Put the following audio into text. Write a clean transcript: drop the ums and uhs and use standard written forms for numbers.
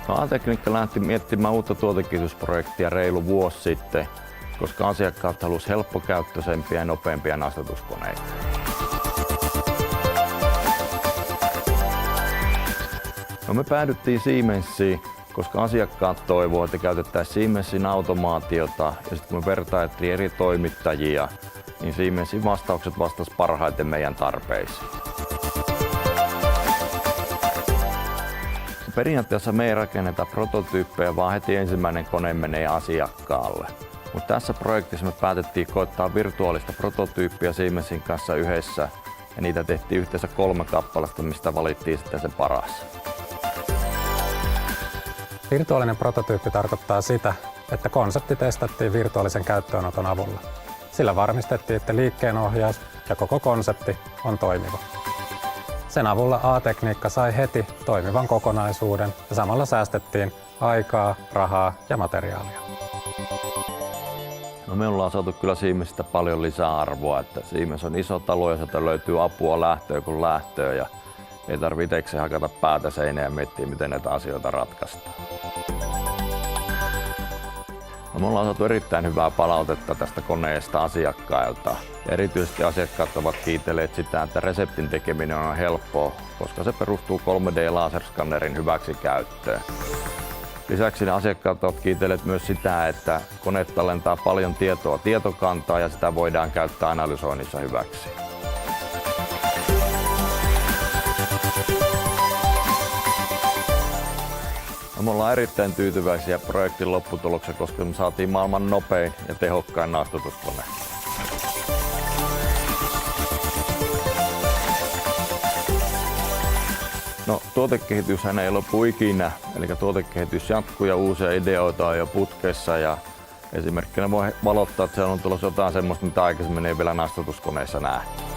No, A-Tekniikka lähti miettimään uutta tuotekehitysprojektia reilu vuosi sitten, koska asiakkaat halusivat helppokäyttöisempiä ja nopeampia nastutuskoneita. No, me päädyttiin Siemensiin, koska asiakkaat toivovat, että käytettäisiin Siemensin automaatiota, ja sitten kun me vertailtiin eri toimittajia, niin Siemensin vastaukset vastasivat parhaiten meidän tarpeisiin. Periaatteessa me ei rakenneta prototyyppejä, vaan heti ensimmäinen kone menee asiakkaalle. Mutta tässä projektissa me päätettiin koettaa virtuaalista prototyyppiä Siemensin kanssa yhdessä, ja niitä tehtiin yhteensä 3 kappaletta, mistä valittiin sitten se paras. Virtuaalinen prototyyppi tarkoittaa sitä, että konsepti testattiin virtuaalisen käyttöönoton avulla. Sillä varmistettiin, että liikkeenohjaus ja koko konsepti on toimiva. Sen avulla A-Tekniikka sai heti toimivan kokonaisuuden ja samalla säästettiin aikaa, rahaa ja materiaalia. No, me ollaan saatu kyllä Siemensistä paljon lisäarvoa, että Siemens on iso talo ja sieltä löytyy apua lähtöön kuin lähtöön ja ei tarvitse itse hakata päätä seinään ja miettiä, miten näitä asioita ratkaistaan. No, me ollaan saatu erittäin hyvää palautetta tästä koneesta asiakkailta. Ja erityisesti asiakkaat ovat kiitelleet sitä, että reseptin tekeminen on helppoa, koska se perustuu 3D-laserskannerin hyväksikäyttöön. Lisäksi asiakkaat ovat kiitelleet myös sitä, että kone tallentaa paljon tietoa tietokantaan ja sitä voidaan käyttää analysoinnissa hyväksi. No, me ollaan erittäin tyytyväisiä projektin lopputulokseen, koska me saatiin maailman nopein ja tehokkain nastutuskone. No, tuotekehityshän ei lopu ikinä, eli tuotekehitys jatkuu ja uusia ideoita on jo putkessa ja esimerkkinä voi valottaa, että siellä on tulossa jotain semmoista, mitä aikaisemmin ei vielä nastutuskoneissa nähty.